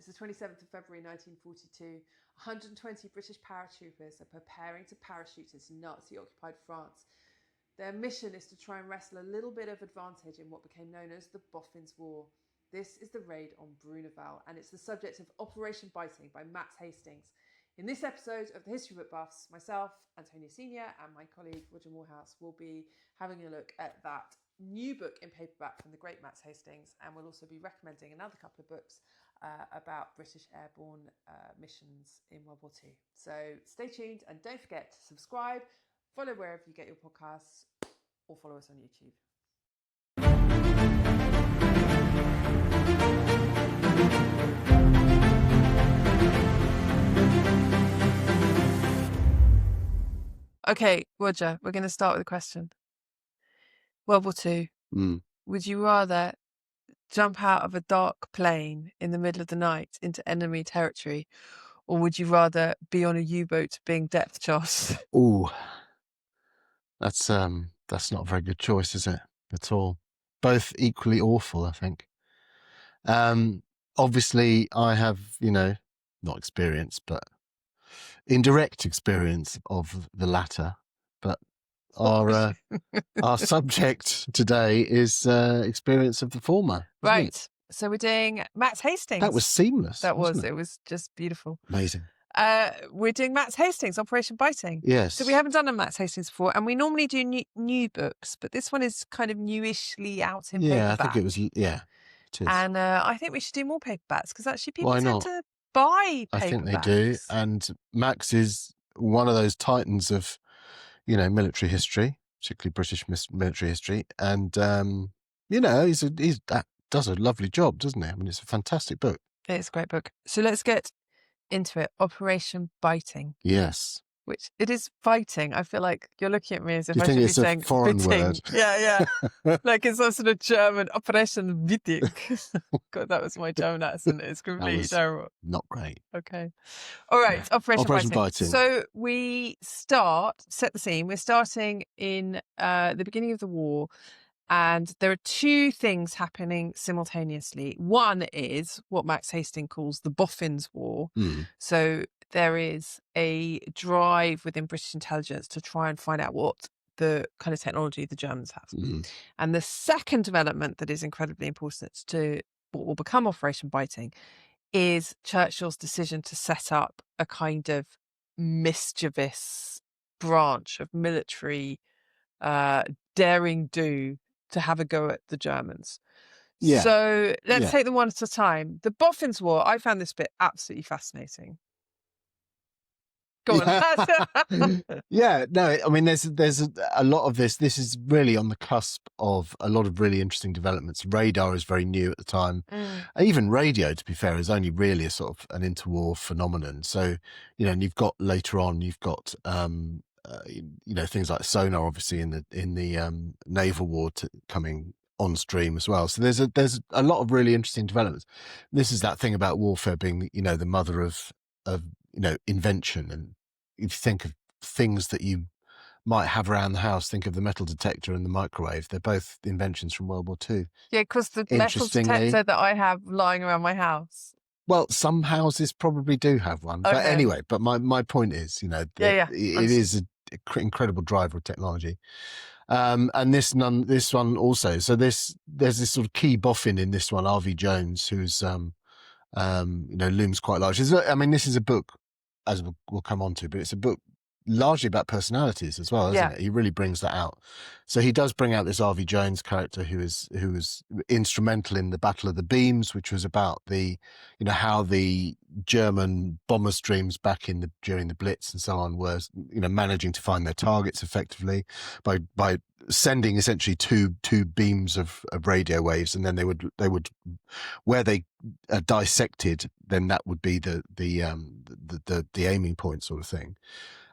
It's the 27th of February 1942. 120 British paratroopers are preparing to parachute into Nazi-occupied France. Their mission is to try and wrestle a little bit of advantage in what became known as the Boffins War. This is the raid on Bruneval, and it's the subject of Operation Biting by Max Hastings. In this episode of the History Book Buffs, myself, Antonia Senior, and my colleague Roger Morehouse will be having a look at that new book in paperback from the great Max Hastings, and we'll also be recommending another couple of books about British airborne missions in World War II. So stay tuned and don't forget to subscribe, follow wherever you get your podcasts, or follow us on YouTube. Okay, Roger, we're going to start with a question. World War II. Would you rather jump out of a dark plane in the middle of the night into enemy territory, or would you rather be on a U-boat being depth charged? Ooh, that's not a very good choice, is it? At all. Both equally awful, I think. Obviously, I have, not experience, but indirect experience of the latter. But our subject today is experience of the former. Right. So we're doing Max Hastings. That was seamless. That was. It was just beautiful. Amazing. We're doing Max Hastings, Operation Biting. Yes. So we haven't done a Max Hastings before, and we normally do new books, but this one is kind of newishly out in paperback. Yeah, I think it was. Yeah, it is. And I think we should do more paperbacks because actually people tend to buy paperbacks. I think they do. And Max is one of those titans of, military history, particularly British military history, and he does a lovely job, doesn't he? I mean, it's a fantastic book. It's a great book. So let's get into it. Operation Biting. Yes. Which it is fighting. I feel like you're looking at me as if I should be saying a foreign word? Yeah. Like it's some sort of German Operation Biting. God, that was my German accent. It's completely terrible. Not great. Okay. All right. Yeah. Operation Biting. So we set the scene. We're starting in the beginning of the war. And there are two things happening simultaneously. One is what Max Hastings calls the Boffins War. So there is a drive within British intelligence to try and find out what the kind of technology the Germans have. And the second development that is incredibly important to what will become Operation Biting is Churchill's decision to set up a kind of mischievous branch of military daring do to have a go at the Germans. Yeah. So let's take them one at a time. The Boffins War, I found this bit absolutely fascinating. Go on. Yeah, no, I mean, there's a lot of this. This is really on the cusp of a lot of really interesting developments. Radar is very new at the time. Even radio, to be fair, is only really a sort of an interwar phenomenon. So, and you've got later on, you've got things like sonar, obviously in the naval war coming on stream as well. So there's a lot of really interesting developments. This is that thing about warfare being, the mother of invention. And if you think of things that you might have around the house, think of the metal detector and the microwave. They're both inventions from World War II. Yeah, because the metal detector that I have lying around my house. Well, some houses probably do have one. Okay. But anyway, my point is, it is an incredible driver of technology. And this one also. So there's this sort of key boffin in this one, R.V. Jones, who's looms quite large. This is a book, as we'll come on to, but it's a book largely about personalities as well, isn't it? He really brings that out. So he does bring out this R.V. Jones character who was instrumental in the Battle of the Beams, which was about how the German bomber streams back during the Blitz and so on were managing to find their targets effectively by sending essentially two beams of radio waves, and then they would where they dissected, then that would be the aiming point sort of thing.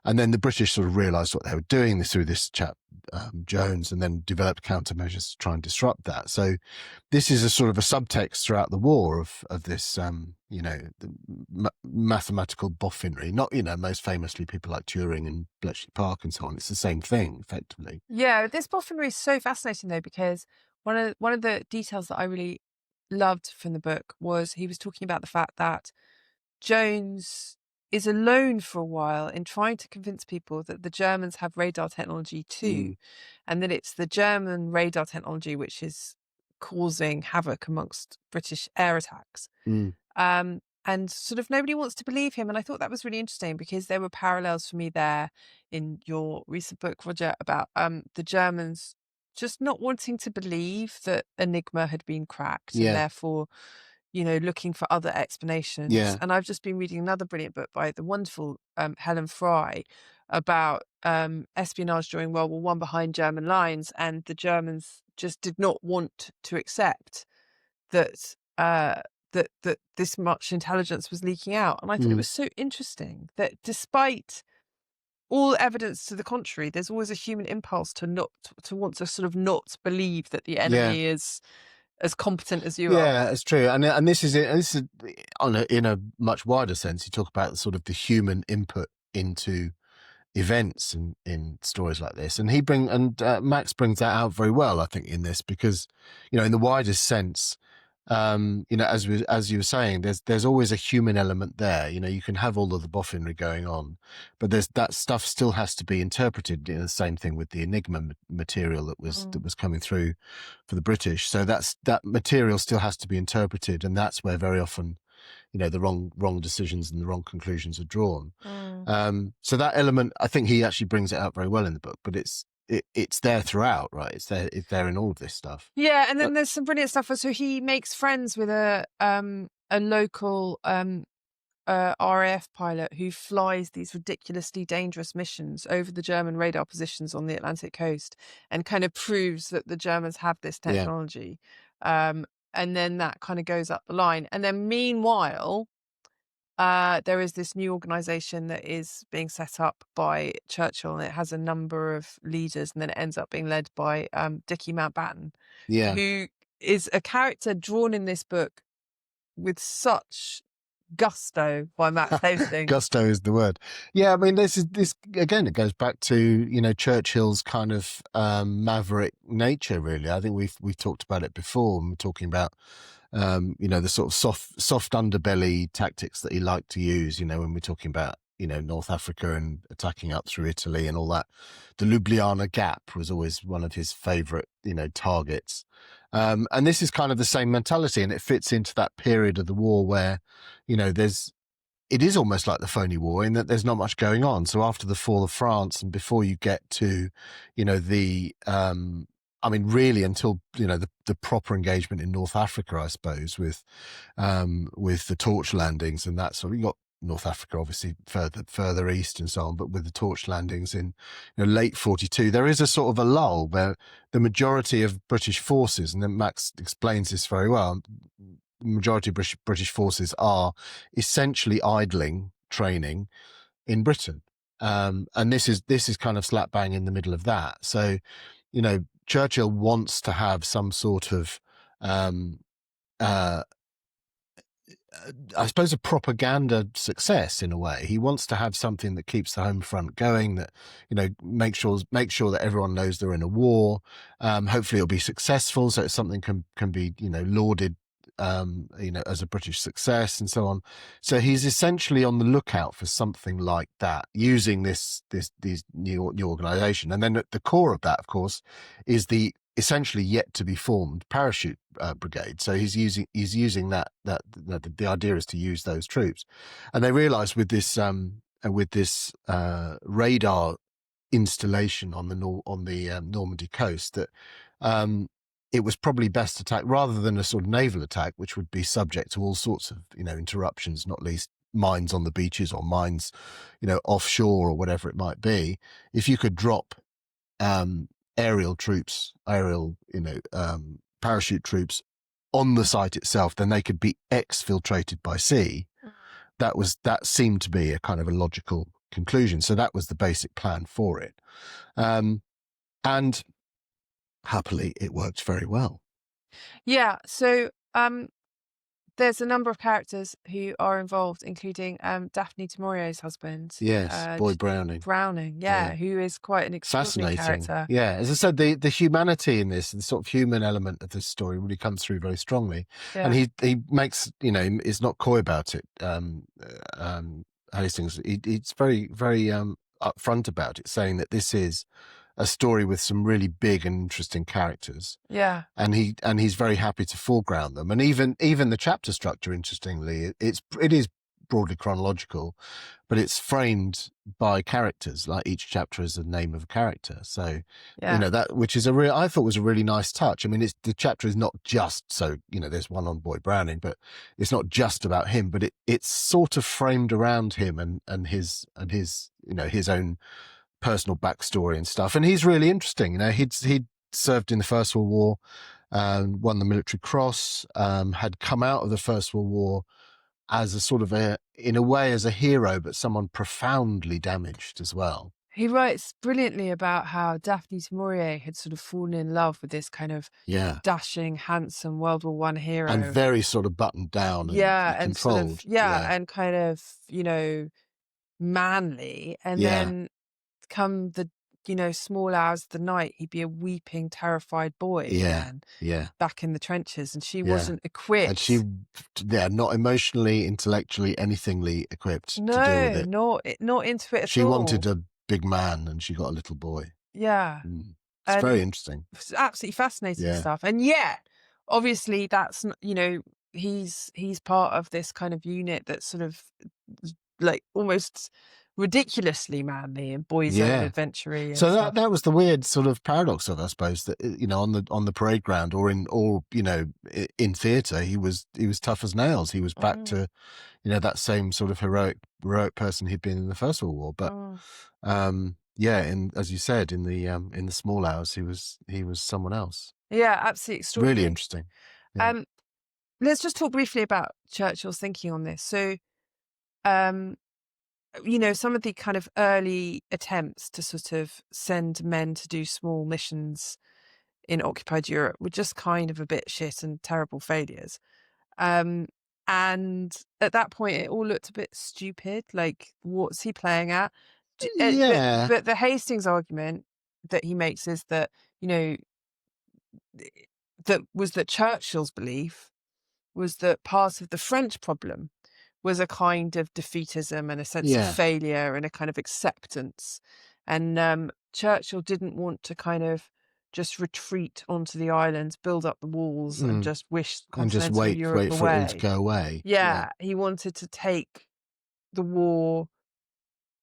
And then the British sort of realised what they were doing through this chap, Jones, and then developed countermeasures to try and disrupt that. So this is a sort of a subtext throughout the war of this, the mathematical boffinry. Not, most famously people like Turing and Bletchley Park and so on. It's the same thing, effectively. Yeah, this boffinry is so fascinating, though, because one of the details that I really loved from the book was he was talking about the fact that Jones is alone for a while in trying to convince people that the Germans have radar technology too, and that it's the German radar technology which is causing havoc amongst British air attacks. And sort of nobody wants to believe him. And I thought that was really interesting because there were parallels for me there in your recent book, Roger, about the Germans just not wanting to believe that Enigma had been cracked and therefore, looking for other explanations. Yeah. And I've just been reading another brilliant book by the wonderful Helen Fry about espionage during World War I behind German lines. And the Germans just did not want to accept that that this much intelligence was leaking out. And I thought it was so interesting that despite all evidence to the contrary, there's always a human impulse to want to sort of not believe that the enemy is as competent as you are. Yeah, it's true. And this is in a much wider sense. You talk about sort of the human input into events in stories like this, and Max brings that out very well, I think, in this, because in the widest sense, as you were saying, there's always a human element there. You can have all of the boffinry going on, but that stuff still has to be interpreted. The same thing with the Enigma material that was coming through for the British. So that material still has to be interpreted, and that's where very often the wrong decisions and the wrong conclusions are drawn. So that element, I think he actually brings it out very well in the book, but it's there throughout, right? It's there in all of this stuff. Yeah, and then there's some brilliant stuff. So he makes friends with a local RAF pilot who flies these ridiculously dangerous missions over the German radar positions on the Atlantic coast and kind of proves that the Germans have this technology. And then that kind of goes up the line. And then meanwhile, there is this new organization that is being set up by Churchill, and it has a number of leaders, and then it ends up being led by Dickie Mountbatten, who is a character drawn in this book with such gusto by Max Hastings. Gusto is the word. Yeah, I mean, this again, it goes back to Churchill's kind of maverick nature, really. I think we've talked about it before, and we're talking about the sort of soft underbelly tactics that he liked to use, when we're talking about, North Africa and attacking up through Italy and all that. The Ljubljana Gap was always one of his favorite, targets. And this is kind of the same mentality, and it fits into that period of the war where, it is almost like the phony war in that there's not much going on. So after the fall of France and before you get to, really until, the proper engagement in North Africa, I suppose, with the torch landings and that sort of, you got North Africa, obviously further east and so on, but with the torch landings in late 42, there is a sort of a lull where the majority of British forces, and then Max explains this very well, the majority of British forces are essentially idling training in Britain. And this is kind of slap bang in the middle of that. So, Churchill wants to have some sort of, I suppose, a propaganda success in a way. He wants to have something that keeps the home front going, that, make sure that everyone knows they're in a war. Hopefully it'll be successful, so it's something can be, lauded, as a British success and so on. So he's essentially on the lookout for something like that, using this new organization. And then at the core of that, of course, is the essentially yet to be formed parachute brigade. So he's using that the idea is to use those troops, and they realize with this radar installation on the Normandy coast that it was probably best attacked rather than a sort of naval attack, which would be subject to all sorts of interruptions, not least mines on the beaches or mines offshore or whatever it might be. If you could drop aerial parachute troops on the site itself, then they could be exfiltrated by sea. That seemed to be a kind of a logical conclusion. So that was the basic plan for it. And happily, it worked very well. Yeah. So there's a number of characters who are involved, including Daphne du Maurier's husband. Yes, Boy Browning. Browning, who is quite an extraordinary character. Yeah, as I said, the humanity in this, the sort of human element of this story really comes through very strongly. Yeah. And he makes, is not coy about it. Hastings, he's very, very upfront about it, saying that this is a story with some really big and interesting characters. Yeah. And he's very happy to foreground them. And even the chapter structure, interestingly, it is broadly chronological, but it's framed by characters. Like each chapter is the name of a character. So, that, which is I thought was a really nice touch. I mean, the chapter is not just, so, there's one on Boy Browning, but it's not just about him, but it's sort of framed around him and his his own personal backstory and stuff. And he's really interesting. He'd served in the First World War, won the Military Cross, had come out of the First World War as a sort of in a way as a hero, but someone profoundly damaged as well. He writes brilliantly about how Daphne du Maurier had sort of fallen in love with this kind of dashing, handsome World War I hero. And very sort of buttoned down and controlled. Sort of, and kind of, manly. And then come the small hours of the night, he'd be a weeping, terrified boy again, back in the trenches, and she wasn't equipped. And she, not emotionally, intellectually, anythingly equipped to deal with it. Not into it at all. She wanted a big man, and she got a little boy. Yeah, it's very interesting. It's absolutely fascinating stuff, and obviously that's he's part of this kind of unit that's sort of like almost ridiculously manly and boys own adventure-y. So that was the weird sort of paradox of, I suppose, that on the parade ground or in theatre, he was tough as nails. He was back to that same sort of heroic person he'd been in the First World War. But as you said, in the small hours, he was someone else. Yeah, absolutely extraordinary. Really interesting. Yeah. Let's just talk briefly about Churchill's thinking on this. So some of the kind of early attempts to sort of send men to do small missions in occupied Europe were just kind of a bit shit and terrible failures. And at that point, it all looked a bit stupid. Like, what's he playing at? But the Hastings argument that he makes is that, that Churchill's belief was that part of the French problem was a kind of defeatism and a sense of failure and a kind of acceptance. And Churchill didn't want to kind of just retreat onto the islands, build up the walls and just wish continental Europe wait for it all to go away. He wanted to take the war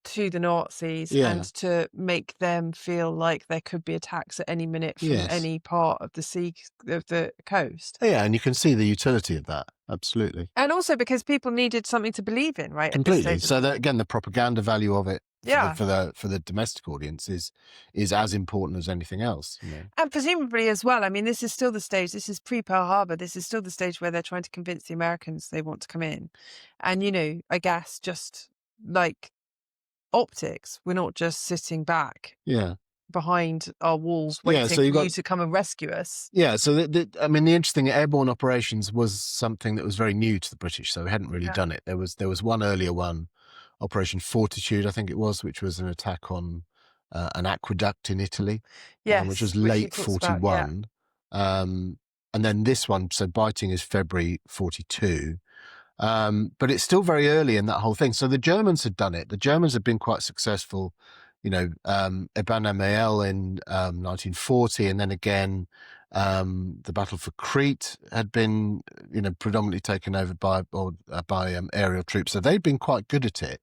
to the Nazis and to make them feel like there could be attacks at any minute from any part of the coast. Yeah, and you can see the utility of that. Absolutely. And also because people needed something to believe in, right? Completely. So that, again, the propaganda value of it for the domestic audience is as important as anything else. And presumably as well, I mean, this is still the stage, this is pre-Pearl Harbor, this is still the stage where they're trying to convince the Americans they want to come in. And, I guess just like optics, we're not just sitting back behind our walls waiting for you to come and rescue us. So the interesting Airborne operations was something that was very new to the British, so we hadn't really done it. There was one earlier one, Operation Fortitude, I think it was, which was an attack on an aqueduct in Italy, which was late 41. And then this one, so Biting, is February 42. But it's still very early in that whole thing. So the Germans had done it. The Germans had been quite successful, Eban-Emael in 1940, and then again the Battle for Crete had been, predominantly taken over by aerial troops. So they'd been quite good at it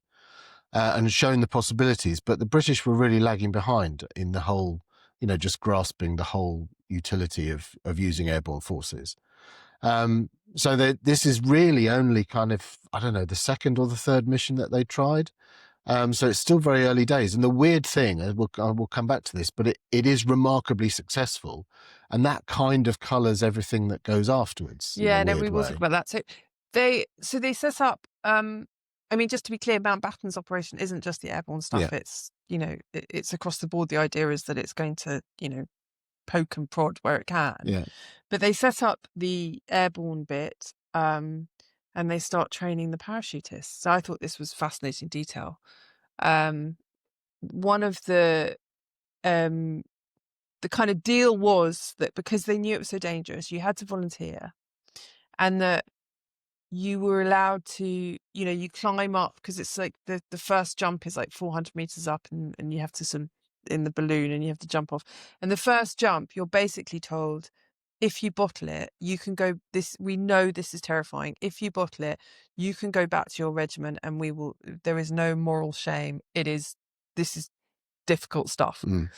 and shown the possibilities. But the British were really lagging behind in the whole, just grasping the whole utility of using airborne forces. So this is really only kind of, I don't know, the second or the third mission that they tried. So it's still very early days. And the weird thing, we'll come back to this, but it is remarkably successful. And that kind of colours everything that goes afterwards. Yeah, no, we will talk about that. So they set up, just to be clear, Mountbatten's operation isn't just the airborne stuff. Yeah. It's, it's across the board. The idea is that it's going to, poke and prod where it can. Yeah. But they set up the airborne bit and they start training the parachutists. So I thought this was fascinating detail. One of the kind of deal was that because they knew it was so dangerous, you had to volunteer, and that you were allowed to, you climb up, because it's like the first jump is like 400 meters up, and you have to in the balloon, and you have to jump off. And the first jump, you're basically told, if you bottle it, you can go we know this is terrifying. If you bottle it, you can go back to your regiment, and there is no moral shame. This is difficult stuff. And,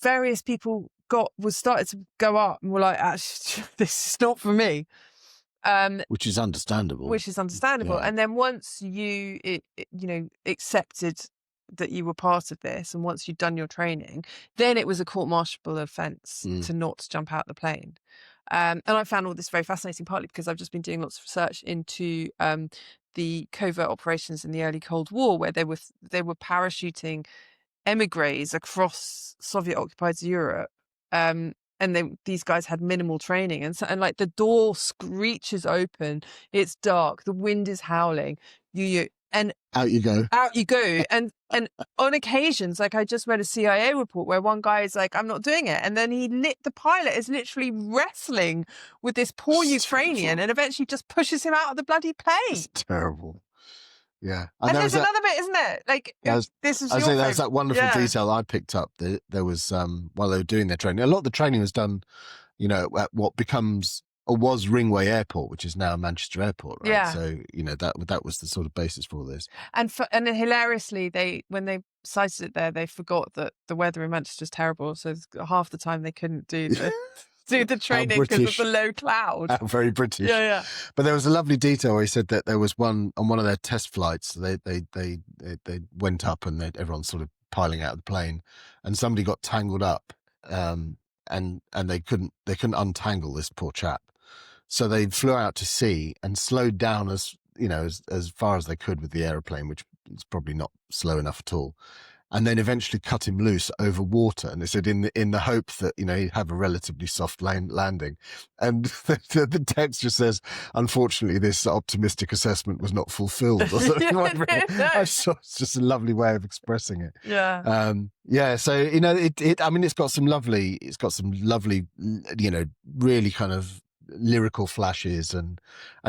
various people started to go up and were like, actually, this is not for me. Which is understandable. Yeah. And then once you accepted that you were part of this, and once you'd done your training, then it was a court-martialable offence to not jump out the plane. And I found all this very fascinating, partly because I've just been doing lots of research into the covert operations in the early Cold War, where they were parachuting emigres across Soviet-occupied Europe. And these guys had minimal training, and like the door screeches open, it's dark, the wind is howling, and out you go, and on occasions, like I just read a CIA report where one guy is like, I'm not doing it, and then the pilot is literally wrestling with this poor Ukrainian, and eventually just pushes him out of the bloody plane. It's terrible. Yeah, and there's another bit, isn't it? Like, this is. I say there's that wonderful detail I picked up. There was while they were doing their training, a lot of the training was done, at what becomes or was Ringway Airport, which is now Manchester Airport, right? Yeah. So that was the sort of basis for all this. And then hilariously, when they sighted it there, they forgot that the weather in Manchester is terrible. So half the time they couldn't do the training because of the low cloud. How very British. Yeah. But there was a lovely detail where he said that there was one on one of their test flights. They went up, and everyone's sort of piling out of the plane, and somebody got tangled up, and they couldn't untangle this poor chap. So they flew out to sea and slowed down as far as they could with the aeroplane, which is probably not slow enough at all. And then eventually cut him loose over water. And they said in the hope that, he'd have a relatively soft landing. And the text just says, unfortunately, this optimistic assessment was not fulfilled. Or something. I saw it's just a lovely way of expressing it. Yeah. So, it's got some lovely, really kind of lyrical flashes, and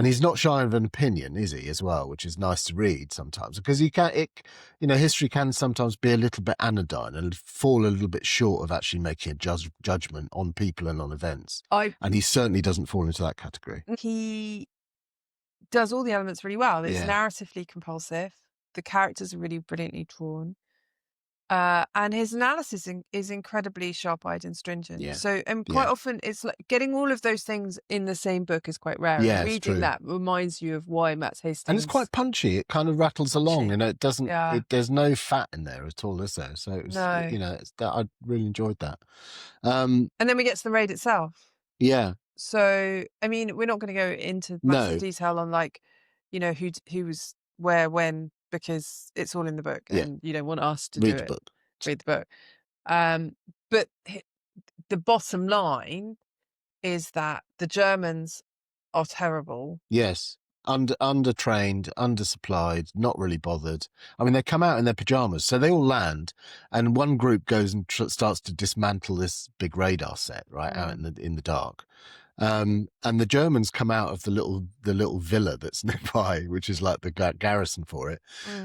he's not shy of an opinion, is he, as well, which is nice to read sometimes, because history can sometimes be a little bit anodyne and fall a little bit short of actually making a judgment on people and on events. And he certainly doesn't fall into that category. He does all the elements really well. It's narratively compulsive. The characters are really brilliantly drawn. And his analysis is incredibly sharp-eyed and stringent. Yeah. So, and quite often it's like getting all of those things in the same book is quite rare. Yeah, and reading that reminds you of why Max Hastings. And it's quite punchy. It kind of rattles along, it doesn't. There's no fat in there at all, is there? So it was, I really enjoyed that. And then we get to the raid itself. Yeah. So, I mean, we're not going to go into massive detail on who was where, when, because it's all in the book, and you don't want us to read the book. But the bottom line is that the Germans are terrible. Yes. Undertrained, undersupplied, not really bothered. I mean, they come out in their pajamas, so they all land, and one group goes and starts to dismantle this big radar set out in the dark. And the Germans come out of the little villa that's nearby, which is like the garrison for it.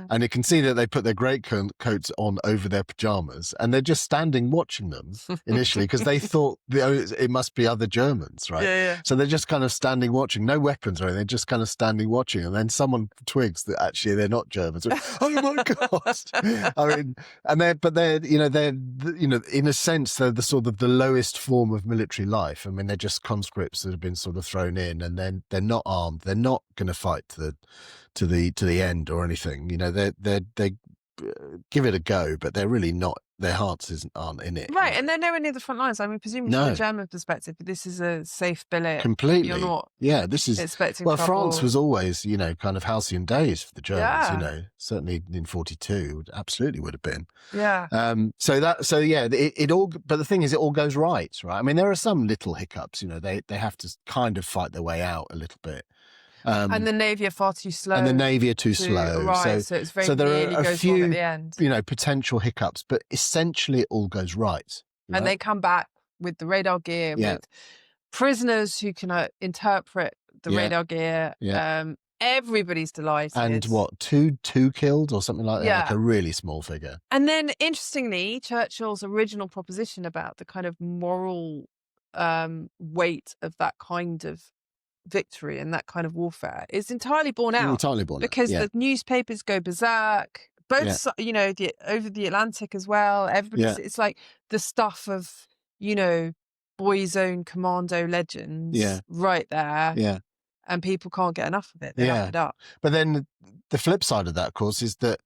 And you can see that they put their greatcoats on over their pajamas, and they're just standing watching them initially, because they thought it must be other Germans, right? Yeah. So they're just kind of standing watching, no weapons or anything, they're just kind of standing watching, and then someone twigs that actually they're not Germans. Oh my God! I mean, they're in a sense they're the sort of the lowest form of military life. I mean, they're just conscripts that have been sort of thrown in, and then they're not armed. They're not going to fight to the end or anything. They give it a go, but they're really not. Their hearts aren't in it. Right, and they're nowhere near the front lines. I mean, presumably from the German perspective, this is a safe billet. Completely. You're not. Yeah, this is expecting. Well, trouble. France was always, kind of halcyon days for the Germans. Certainly in 1942, absolutely would have been. Yeah. It all. But the thing is, it all goes right. I mean, there are some little hiccups. They have to kind of fight their way out a little bit. And the Navy are far too slow. And the Navy are too slow. Right, so it's very nearly goes wrong at the end. Potential hiccups, but essentially it all goes right. And they come back with the radar gear, with prisoners who can interpret the radar gear. Everybody's delighted. And what, two killed or something like that? Like a really small figure. And then, interestingly, Churchill's original proposition about the kind of moral weight of that kind of victory and that kind of warfare is entirely borne out. Entirely borne out, because the newspapers go berserk. Both, over the Atlantic as well. Everybody's, it's like the stuff of, boys' own commando legends right there. Yeah. And people can't get enough of it. They lap it up. But then the flip side of that, of course, is that,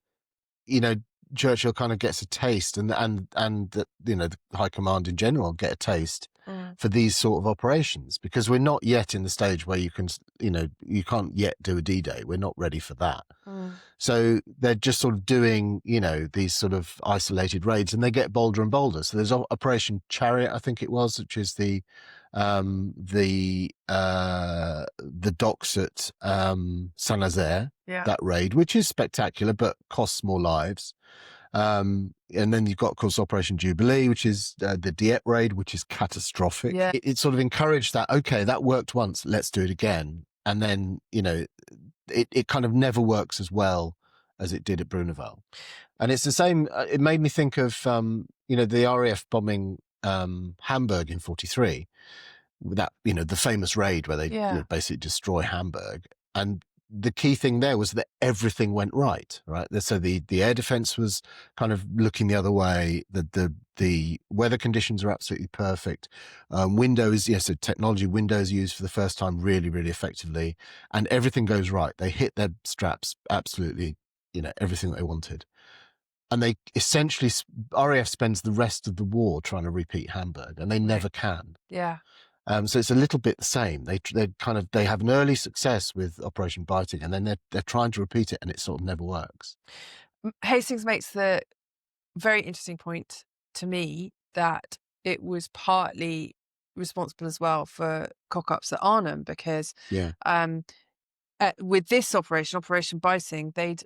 Churchill kind of gets a taste and the high command in general get a taste for these sort of operations, because we're not yet in the stage where you can't yet do a D-Day. We're not ready for that. So they're just sort of doing, these sort of isolated raids, and they get bolder and bolder. So there's Operation Chariot, I think it was, which is the docks at Saint-Nazaire, that raid, which is spectacular but costs more lives. And then you've got, of course, Operation Jubilee, which is the Dieppe raid, which is catastrophic. It sort of encouraged that, okay, that worked once, let's do it again. And then, it kind of never works as well as it did at Bruneval. And it's the same, it made me think of, the RAF bombing Hamburg in 1943, that, the famous raid where they basically destroy Hamburg. And the key thing there was that everything went right? So the air defense was kind of looking the other way. The weather conditions are absolutely perfect. Windows, so technology, Windows used for the first time really, really effectively, and everything goes right. They hit their straps absolutely, everything that they wanted. And they essentially, RAF spends the rest of the war trying to repeat Hamburg, and they never can. Yeah. So it's a little bit the same. They have an early success with Operation Biting, and then they're trying to repeat it, and it sort of never works. Hastings makes the very interesting point to me that it was partly responsible as well for cock-ups at Arnhem, because with this Operation Biting, they'd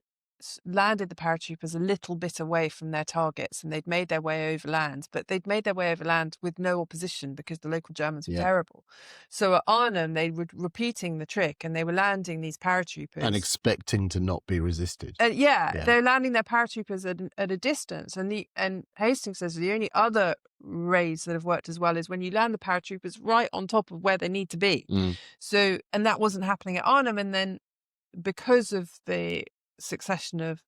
landed the paratroopers a little bit away from their targets, and they'd made their way overland, but they'd made their way overland with no opposition because the local Germans were terrible. So at Arnhem, they were repeating the trick, and they were landing these paratroopers and expecting to not be resisted. They're landing their paratroopers at a distance, and Hastings says the only other raids that have worked as well is when you land the paratroopers right on top of where they need to be. So, and that wasn't happening at Arnhem, and then because of the success of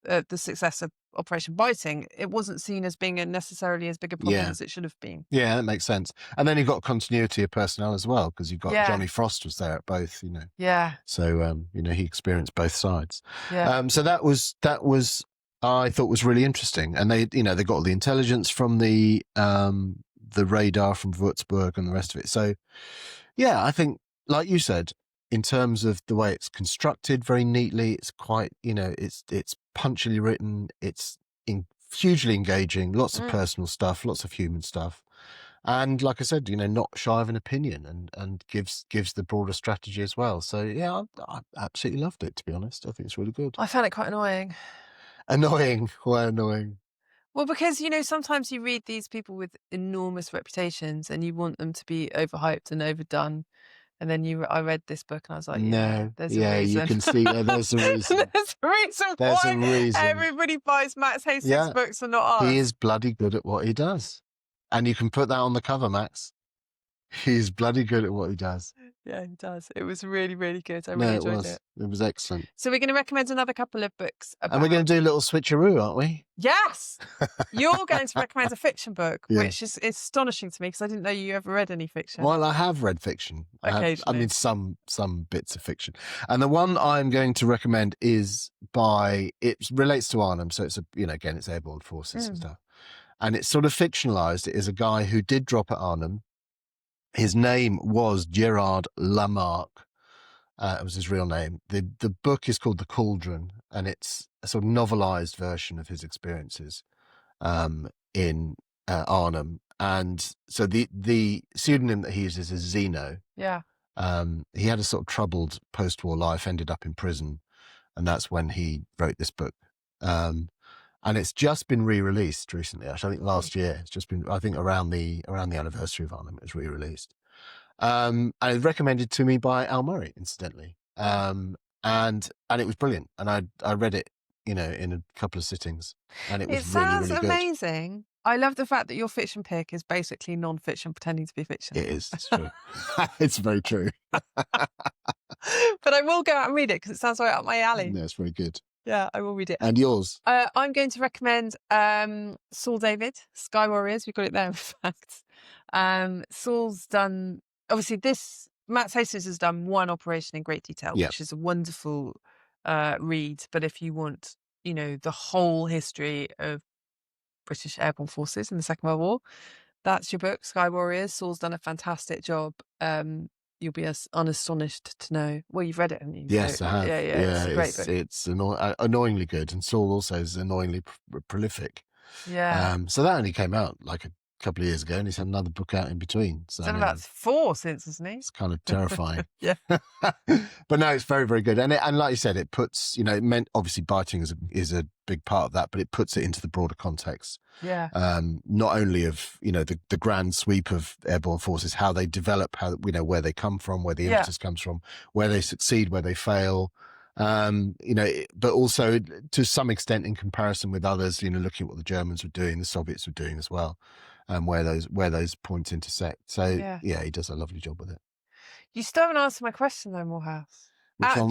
Operation Biting, it wasn't seen as being necessarily as big a problem as it should have been. Yeah, that makes sense. And then you've got continuity of personnel as well, because you've got Johnny Frost was there at both, So he experienced both sides. So that was I thought was really interesting. And they got all the intelligence from the radar from Würzburg and the rest of it. So I think, like you said, in terms of the way it's constructed very neatly, it's quite, it's punchily written, it's hugely engaging, lots of personal stuff, lots of human stuff. And like I said, not shy of an opinion, and gives the broader strategy as well. So I absolutely loved it, to be honest. I think it's really good. I found it quite annoying. Annoying? Why annoying? Well, because, sometimes you read these people with enormous reputations and you want them to be overhyped and overdone. And then I read this book and I was like, there's a reason. You can see there's a reason. There's a reason everybody buys Max Hastings books and not us. He is bloody good at what he does. And you can put that on the cover, Max. He's bloody good at what he does. Yeah, he does. It was really, really good. I really enjoyed it. It was excellent. So we're going to recommend another couple of books. And we're going to do a little switcheroo, aren't we? Yes! You're going to recommend a fiction book, which is astonishing to me, because I didn't know you ever read any fiction. Well, I have read fiction. Occasionally. Some bits of fiction. And the one I'm going to recommend is it relates to Arnhem. So it's again, it's airborne forces and stuff. And it's sort of fictionalized. It is a guy who did drop at Arnhem. His name was Gerard Lamarck. It was his real name. The book is called The Cauldron, and it's a sort of novelized version of his experiences in Arnhem. And so the pseudonym that he uses is Zeno. Yeah. He had a sort of troubled post-war life, ended up in prison, and that's when he wrote this book. And it's just been re-released recently. Actually, I think last year. It's just been, I think, around the anniversary of Arnhem, it was re-released. And it was recommended to me by Al Murray, incidentally. And it was brilliant. And I read it, in a couple of sittings, and it was really, really good. It sounds amazing. I love the fact that your fiction pick is basically non-fiction pretending to be fiction. It is. It's true. It's very true. But I will go out and read it because it sounds right up my alley. No, it's very good. Yeah, I will read it. And yours? I'm going to recommend Saul David, Sky Warriors. We've got it there, in fact. Saul's done, obviously, Max Hastings has done one operation in great detail, which is a wonderful read. But if you want, the whole history of British Airborne Forces in the Second World War, that's your book, Sky Warriors. Saul's done a fantastic job. You'll be unastonished to know. Well, you've read it, haven't you? Yes, so, I have. Yeah, it's a great book. It's annoyingly good, and Saul also is annoyingly prolific. Yeah. So that only came out like a couple of years ago, and he's had another book out in between. So he's done about 4 since, hasn't he? It's kind of terrifying. Yeah. But no, it's very, very good, and like you said, it puts it meant obviously biting is a big part of that, but it puts it into the broader context. Yeah. Not only of the grand sweep of airborne forces, how they develop, how where they come from, where the impetus comes from, where they succeed, where they fail, but also to some extent in comparison with others, looking at what the Germans were doing, the Soviets were doing as well, where those points intersect. So yeah, he does a lovely job with it. You still haven't answered my question though, Morehouse.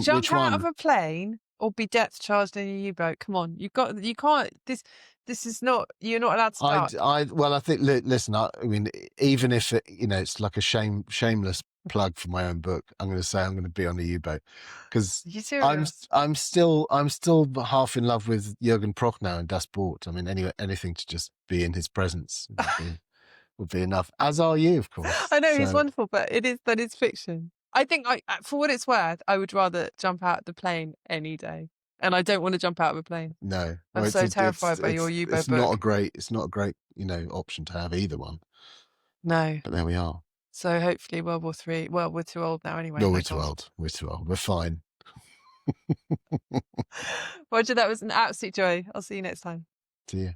Jump out of a plane or be depth charged in a U-boat. Come on, you can't. This is not. You're not allowed to start. Well, I think. Listen, I mean, even if it's like a shameless plug for my own book, I'm going to say I'm going to be on a U-boat because I'm still half in love with Jürgen Prochnow and Das Boot. I mean, anything to just be in his presence would be enough. As are you, of course. I know he's wonderful, but that is fiction. I think for what it's worth, I would rather jump out of the plane any day. And I don't want to jump out of a plane. No. I'm so terrified by your U-boat book. It's not a great, option to have either one. No. But there we are. So hopefully World War III. Well, we're too old now anyway. No, we're too old. We're too old. We're fine. Roger, that was an absolute joy. I'll see you next time. See you.